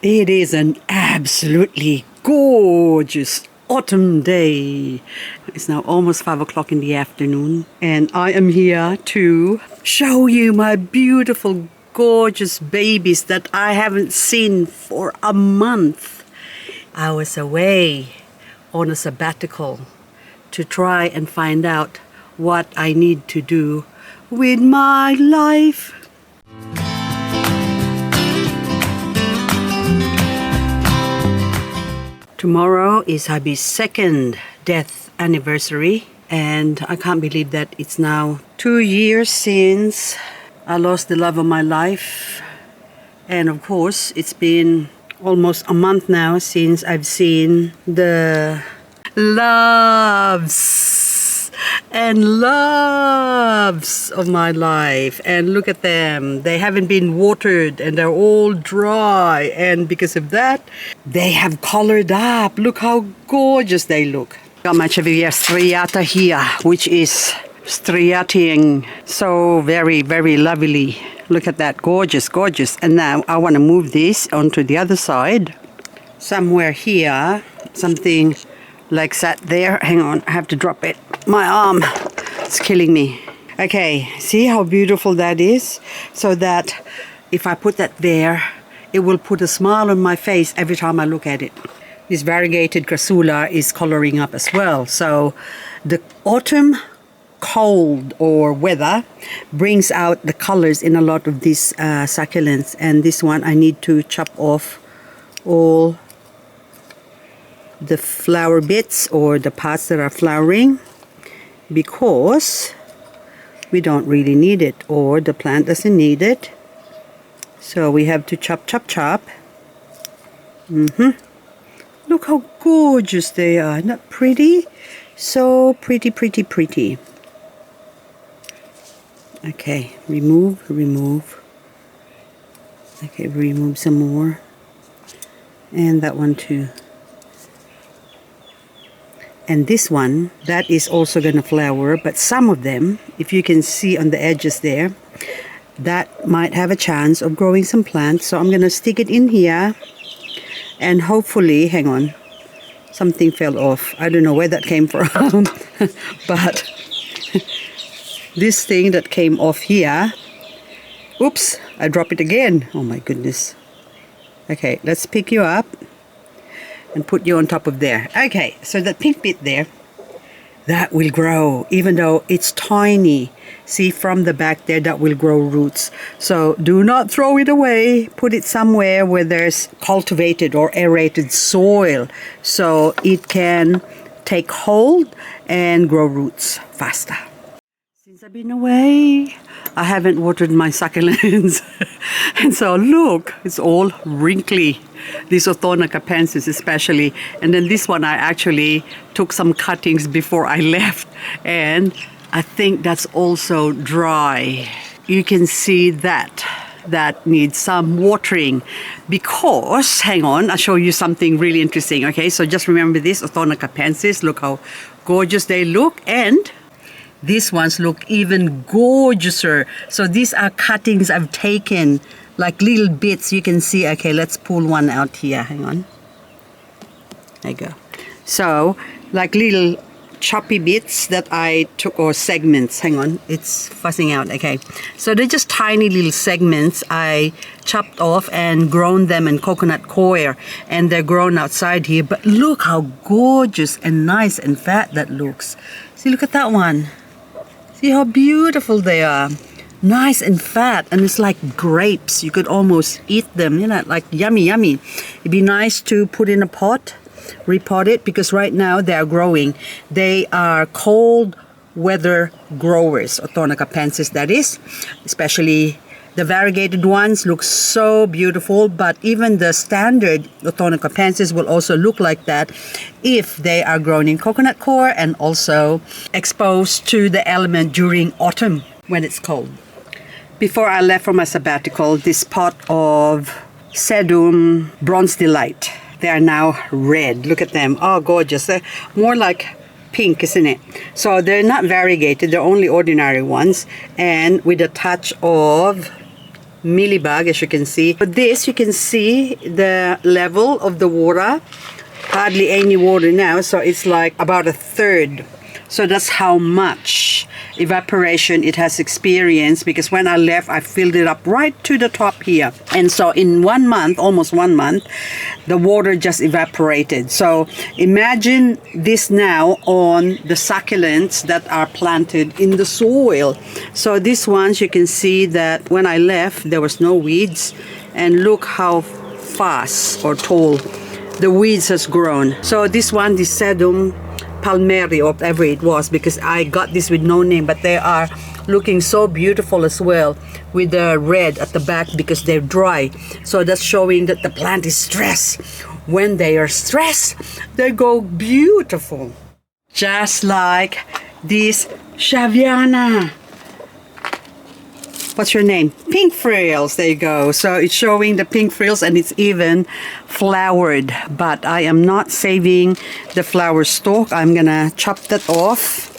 It is an absolutely gorgeous autumn day. It's now almost 5 o'clock in the afternoon, and I am here to show you my beautiful, gorgeous babies that I haven't seen for a month. I was away on a sabbatical to try and find out what I need to do with my life. Tomorrow is hubby's second death anniversary, and I can't believe that it's now 2 years since I lost the love of my life. And of course, it's been almost a month now since I've seen the loves and loves of my life. And look at them. They haven't been watered and they're all dry. And because of that, they have colored up. Look how gorgeous they look. Got my Echeveria striata here, which is striating so very, very lovely. Look at that. Gorgeous, gorgeous. And now I want to move this onto the other side. Somewhere here, something like that there. Hang on, I have to drop it. My arm, it's killing me. Okay, see how beautiful that is? So that if I put that there, it will put a smile on my face every time I look at it. This variegated crassula is coloring up as well. So the autumn cold or weather brings out the colors in a lot of these succulents. And this one I need to chop off all the flower bits or the parts that are flowering, because we don't really need it, or the plant doesn't need it. So we have to chop. Look how gorgeous they are. Not pretty? So pretty. Okay, remove. Okay, remove some more. And that one too. And this one, that is also going to flower, but some of them, if you can see on the edges there, that might have a chance of growing some plants. So I'm going to stick it in here, and hopefully, hang on, something fell off. I don't know where that came from, but this thing that came off here, oops, I dropped it again. Oh my goodness. Okay, let's pick you up and put you on top of there. Okay, so that pink bit there, that will grow, even though it's tiny. See, from the back there, that will grow roots. So do not throw it away. Put it somewhere where there's cultivated or aerated soil, so it can take hold and grow roots faster. Since I've been away, I haven't watered my succulents. And so look, it's all wrinkly. This Orthona capensis especially. And then this one I actually took some cuttings before I left. And I think that's also dry. You can see that needs some watering, because, hang on, I'll show you something really interesting. Okay, so just remember this Orthona capensis. Look how gorgeous they look. And these ones look even gorgeouser. So these are cuttings I've taken, like little bits. You can see, okay, let's pull one out here. Hang on. There you go. So, like little choppy bits that I took, or segments. Hang on, it's fuzzing out. Okay. So they're just tiny little segments I chopped off and grown them in coconut coir. And they're grown outside here. But look how gorgeous and nice and fat that looks. See, look at that one. See how beautiful they are. Nice and fat, and it's like grapes. You could almost eat them, you know, like yummy. It'd be nice to put in a pot, repot it, because right now they are growing. They are cold weather growers, Orthona capensis that is. Especially the variegated ones look so beautiful, but even the standard Orthona capensis will also look like that if they are grown in coconut coir and also exposed to the element during autumn when it's cold. Before I left for my sabbatical, this pot of Sedum Bronze Delight, they are now red. Look at them. Oh, gorgeous. They're more like pink, isn't it? So they're not variegated, they're only ordinary ones, and with a touch of mealybug, as you can see. But this, you can see the level of the water. Hardly any water now, so it's like about a third. So that's how much evaporation it has experienced, because when I left, I filled it up right to the top here. And so in 1 month, almost 1 month, the water just evaporated. So imagine this now on the succulents that are planted in the soil. So these ones, you can see that when I left, there was no weeds. And look how fast or tall the weeds has grown. So this one, the sedum palmeri, or whatever it was, because I got this with no name, but they are looking so beautiful as well, with the red at the back because they're dry. So that's showing that the plant is stressed. When they are stressed, they go beautiful. Just like this Shaviana. What's your name? Pink frills. There you go. So it's showing the pink frills, and it's even flowered. But I am not saving the flower stalk. I'm gonna chop that off,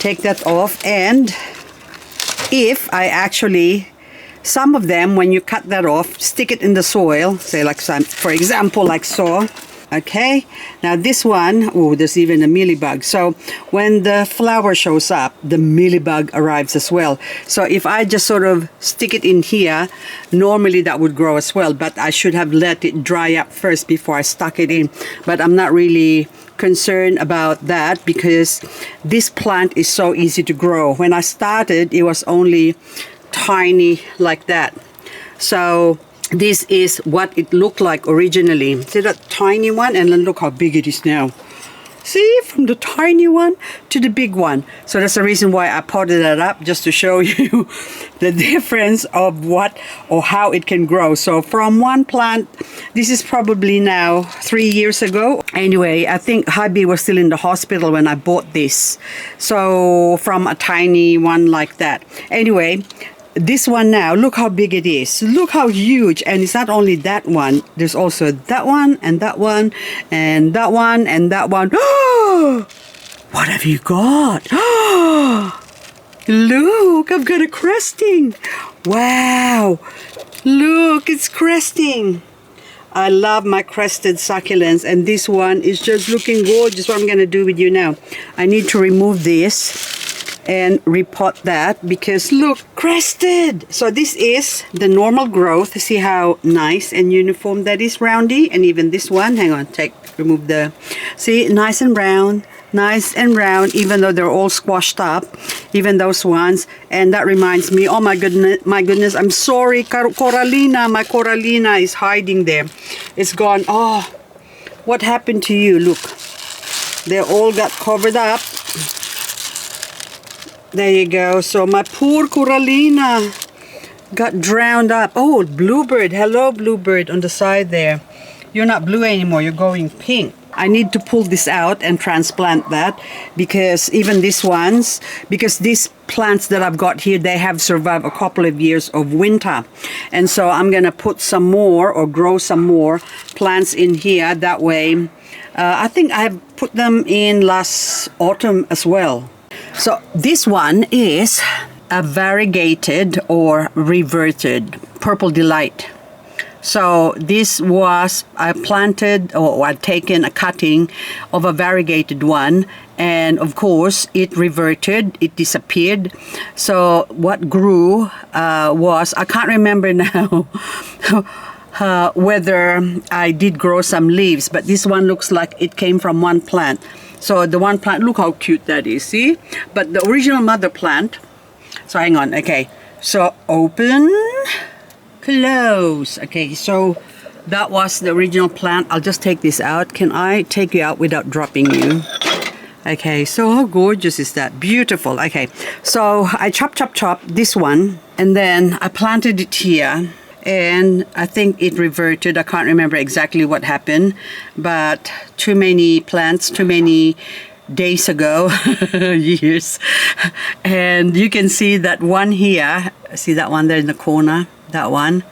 take that off, and if I actually, some of them, when you cut that off, stick it in the soil, say like some, for example, like so. Okay, now this one, oh, there's even a mealybug. So when the flower shows up, the mealybug arrives as well. So if I just sort of stick it in here, normally that would grow as well, but I should have let it dry up first before I stuck it in. But I'm not really concerned about that, because this plant is so easy to grow. When I started, it was only tiny like that. So this is what it looked like originally. See that tiny one? And then look how big it is now. See, from the tiny one to the big one. So that's the reason why I potted that up, just to show you the difference of what or how it can grow. So from one plant, this is probably now 3 years ago. Anyway, I think hubby was still in the hospital when I bought this. So from a tiny one like that. Anyway, this one now, look how big it is. Look how huge. And it's not only that one. There's also that one and that one and that one and that one. What have you got? Look, I've got a cresting. Wow. Look, it's cresting. I love my crested succulents, and this one is just looking gorgeous. What I'm going to do with you now, I need to remove this and repot that, because look, crested. So this is the normal growth. See how nice and uniform that is, roundy. And even this one, hang on, remove the, see, nice and round, nice and round, even though they're all squashed up, even those ones. And that reminds me, oh my goodness, I'm sorry, Corallina, my Corallina is hiding there. It's gone. Oh, what happened to you? Look, they all got covered up. There you go. So my poor Corallina got drowned up. Oh, bluebird. Hello, bluebird, on the side there. You're not blue anymore. You're going pink. I need to pull this out and transplant that, because even these ones, because these plants that I've got here, they have survived a couple of years of winter. And so I'm going to put some more, or grow some more plants in here. That way, I think I've put them in last autumn as well. So this one is a variegated or reverted Purple Delight. So this was, I planted, or I'd taken a cutting of a variegated one, and of course it reverted, it disappeared. So what grew was, I can't remember now whether I did grow some leaves, but this one looks like it came from one plant. So the one plant, look how cute that is, see? But the original mother plant, so hang on, okay. So open, close. Okay, so that was the original plant. I'll just take this out. Can I take you out without dropping you? Okay, so how gorgeous is that? Beautiful. Okay, so I chop this one, and then I planted it here. And I think it reverted. I can't remember exactly what happened, but too many plants, too many days ago, years. And you can see that one here, see that one there in the corner, that one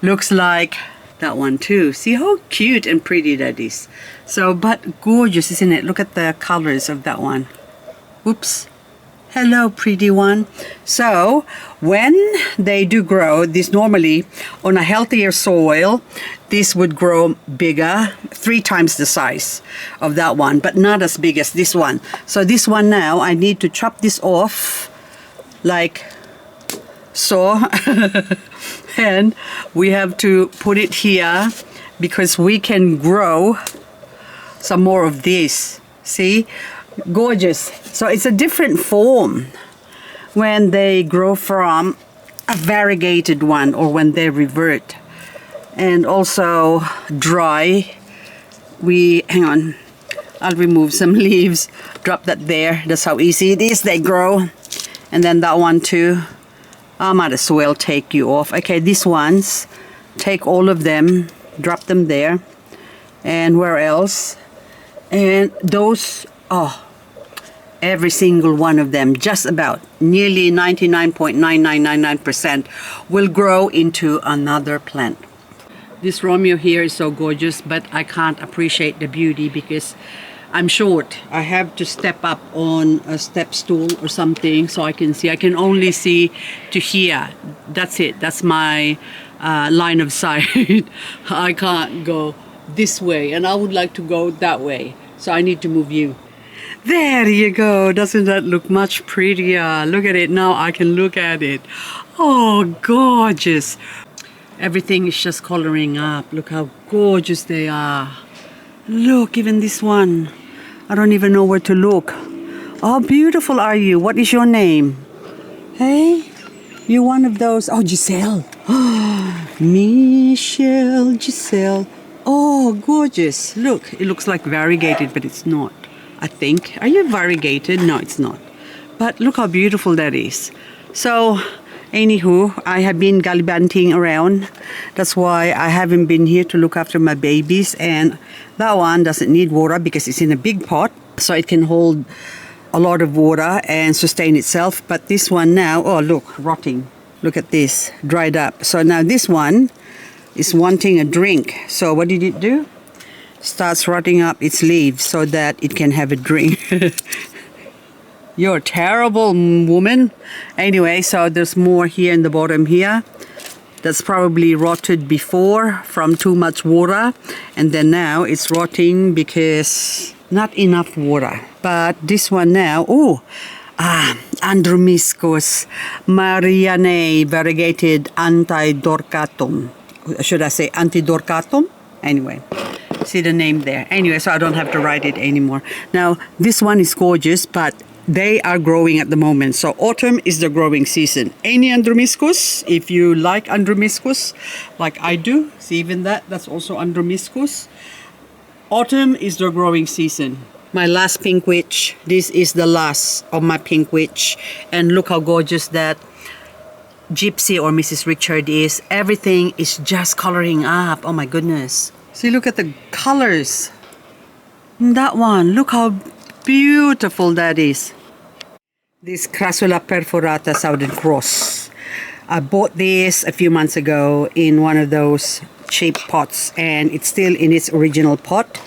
looks like that one too. See how cute and pretty that is. So, but gorgeous, isn't it? Look at the colors of that one. Oops. Hello, pretty one. So when they do grow, this normally on a healthier soil, this would grow bigger, 3 times the size of that one, but not as big as this one. So this one now, I need to chop this off like so. And we have to put it here because we can grow some more of this. See? Gorgeous. So it's a different form when they grow from a variegated one or when they revert. And also dry. Hang on, I'll remove some leaves, drop that there. That's how easy it is. They grow. And then that one too. I might as well take you off. Okay, these ones, take all of them, drop them there. And where else? And those, every single one of them, just about nearly 99.9999% will grow into another plant. This Romeo here is so gorgeous, but I can't appreciate the beauty because I'm short. I have to step up on a step stool or something so I can see. I can only see to here. That's it. That's my line of sight. I can't go this way, and I would like to go that way. So I need to move you. There you go. Doesn't that look much prettier? Look at it now. I can look at it. Oh, gorgeous. Everything is just coloring up. Look how gorgeous they are. Look, even this one. I don't even know where to look. How beautiful are you? What is your name? Hey, you're one of those. Oh, Giselle. Michelle, Giselle. Oh, gorgeous. Look, it looks like variegated, but it's not. I think. Are you variegated? No, it's not. But look how beautiful that is. So, anywho, I have been gallivanting around. That's why I haven't been here to look after my babies. And that one doesn't need water because it's in a big pot. So it can hold a lot of water and sustain itself. But this one now, oh look, rotting. Look at this, dried up. So now this one is wanting a drink. So what did it do? Starts rotting up its leaves so that it can have a drink. You're a terrible woman. Anyway, so there's more here in the bottom here. That's probably rotted before from too much water. And then now it's rotting because not enough water. But this one now, Andromyscus marianae variegated antidorcatum. Should I say antidorcatum? Anyway. See the name there. Anyway, so I don't have to write it anymore. Now, this one is gorgeous, but they are growing at the moment. So autumn is the growing season. Any Andromyscus, if you like Andromyscus, like I do, see even that's also Andromyscus. Autumn is the growing season. My last pink witch. This is the last of my pink witch. And look how gorgeous that Gypsy or Mrs. Richard is. Everything is just coloring up. Oh my goodness. See, look at the colors. That one, look how beautiful that is. This Crassula perforata Southern Cross. I bought this a few months ago in one of those cheap pots, and it's still in its original pot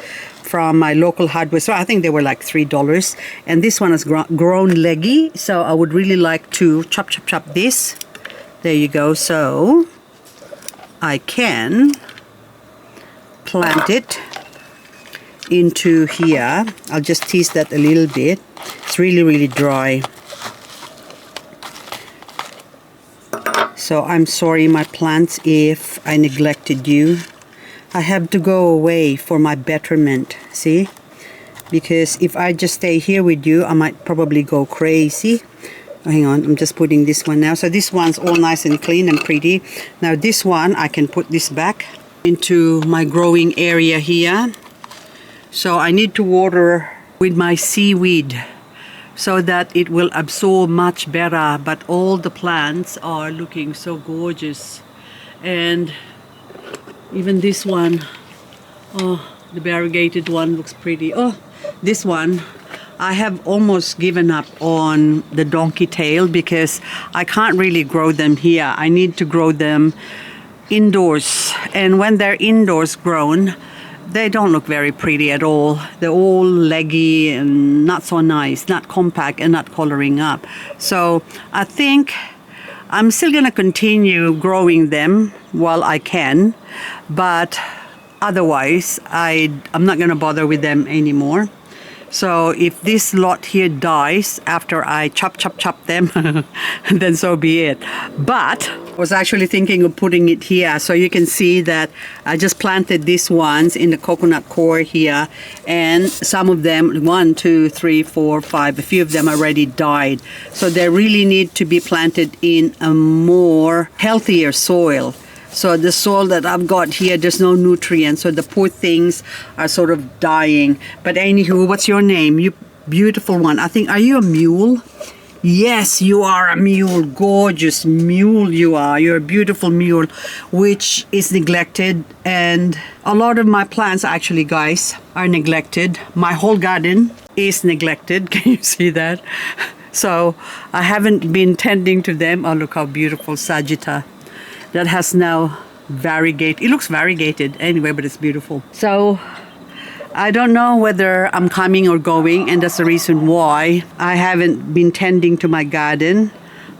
from my local hardware store. I think they were like $3. And this one has grown leggy, so I would really like to chop this. There you go. So I can plant it into here. I'll just tease that a little bit. It's really, really dry. So I'm sorry, my plants, if I neglected you. I have to go away for my betterment, see? Because if I just stay here with you, I might probably go crazy. Oh, hang on, I'm just putting this one now. So this one's all nice and clean and pretty. Now this one, I can put this back into my growing area here. So I need to water with my seaweed so that it will absorb much better. But all the plants are looking so gorgeous. And even this one, oh, the variegated one looks pretty. Oh, this one, I have almost given up on the donkey tail because I can't really grow them here. I need to grow them indoors, and when they're indoors grown, they don't look very pretty at all. They're all leggy and not so nice, not compact and not coloring up. So I think I'm still going to continue growing them while I can, but otherwise I'm not going to bother with them anymore. So if this lot here dies after I chop them, then so be it. But I was actually thinking of putting it here. So you can see that I just planted these ones in the coconut core here. And some of them, 1, 2, 3, 4, 5, a few of them already died. So they really need to be planted in a more healthier soil. So the soil that I've got here, there's no nutrients, so the poor things are sort of dying. But anywho, what's your name? You beautiful one. I think, are you a mule? Yes, you are a mule. Gorgeous mule you are. You're a beautiful mule, which is neglected. And a lot of my plants actually, guys, are neglected. My whole garden is neglected. Can you see that? So I haven't been tending to them. Oh, look how beautiful Sagitta. That has now variegated. It looks variegated anyway, but it's beautiful. So I don't know whether I'm coming or going, and that's the reason why I haven't been tending to my garden.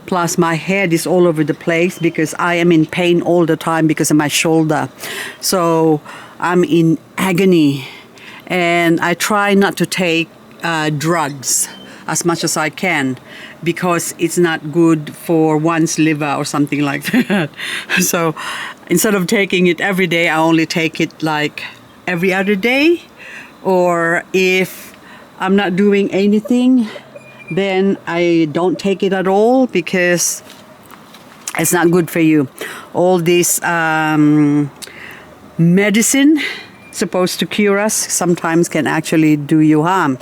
Plus my head is all over the place because I am in pain all the time because of my shoulder. So I'm in agony, and I try not to take drugs as much as I can, because it's not good for one's liver or something like that. So instead of taking it every day, I only take it like every other day. Or if I'm not doing anything, then I don't take it at all, because it's not good for you. All this medicine supposed to cure us sometimes can actually do you harm.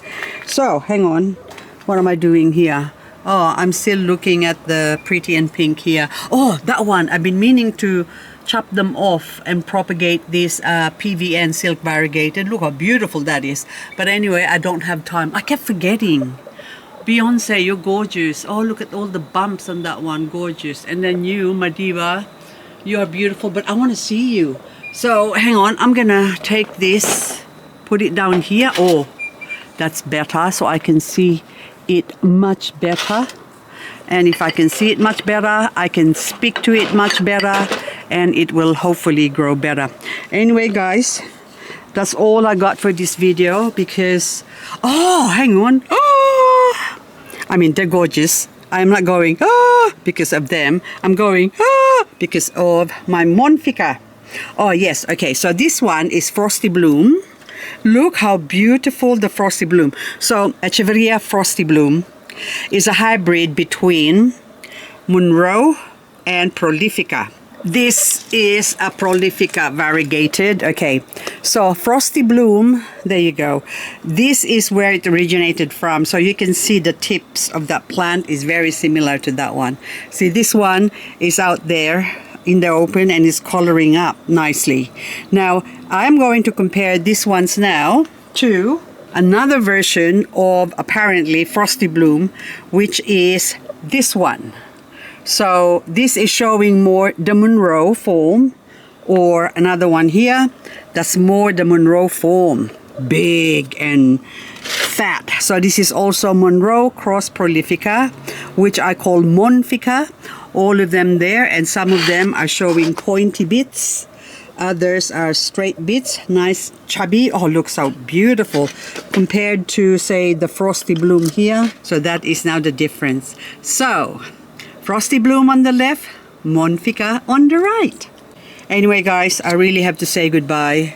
So hang on. What am I doing here? Oh, I'm still looking at the pretty and pink here. Oh, that one. I've been meaning to chop them off and propagate this PVN silk variegated. Look how beautiful that is. But anyway, I don't have time. I kept forgetting. Beyonce, you're gorgeous. Oh, look at all the bumps on that one. Gorgeous. And then you, my diva, you are beautiful. But I want to see you. So hang on. I'm going to take this, put it down here. Oh, that's better. So I can see it much better, and if I can see it much better, I can speak to it much better, and it will hopefully grow better. Anyway, guys, that's all I got for this video, because hang on, I mean, they're gorgeous. I'm not going because of them. I'm going because of my Monfica. Oh yes, okay, so this one is Frosty Bloom. Look how beautiful the Frosty Bloom. So Echeveria Frosty Bloom is a hybrid between Monroe and Prolifica. This is a Prolifica variegated. Okay, so Frosty Bloom, there you go. This is where it originated from. So you can see the tips of that plant is very similar to that one. See, this one is out there in the open and is coloring up nicely. Now I'm going to compare these ones now to another version of apparently Frosty Bloom, which is this one. So this is showing more the Monroe form, or another one here that's more the Monroe form, big and fat. So this is also Monroe cross Prolifica, which I call Monfica. All of them there, and some of them are showing pointy bits. Others are straight bits, nice chubby. Oh, look so beautiful compared to, say, the Frosty Bloom here. So that is now the difference. So Frosty Bloom on the left, Monfica on the right. Anyway, guys, I really have to say goodbye.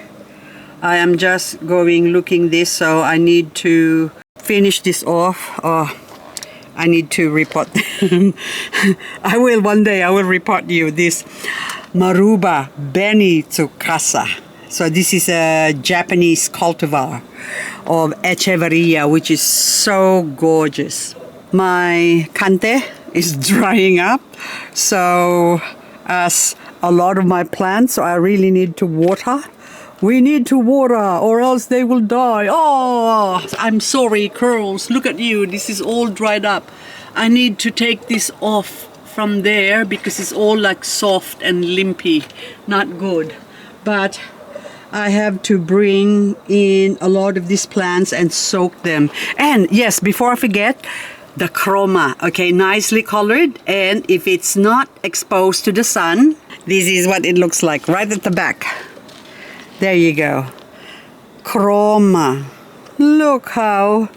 I am just going looking this, so I need to finish this off. I need to report them. I will one day, I will report you this Maruba Beni Tsukasa. So this is a Japanese cultivar of Echeveria, which is so gorgeous. My Kante is drying up, so as a lot of my plants, so I really need to water. We need to water or else they will die. Oh, I'm sorry, curls. Look at you. This is all dried up. I need to take this off from there because it's all like soft and limpy. Not good. But I have to bring in a lot of these plants and soak them. And yes, before I forget, the chroma, okay, nicely colored. And if it's not exposed to the sun, this is what it looks like right at the back. There you go. Chroma. Look how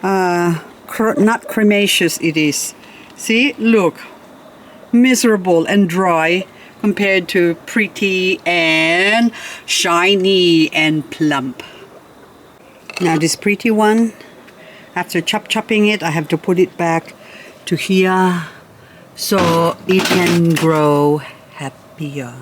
not cremaceous it is. See, look, miserable and dry compared to pretty and shiny and plump. Now this pretty one, after chopping it, I have to put it back to here so it can grow happier.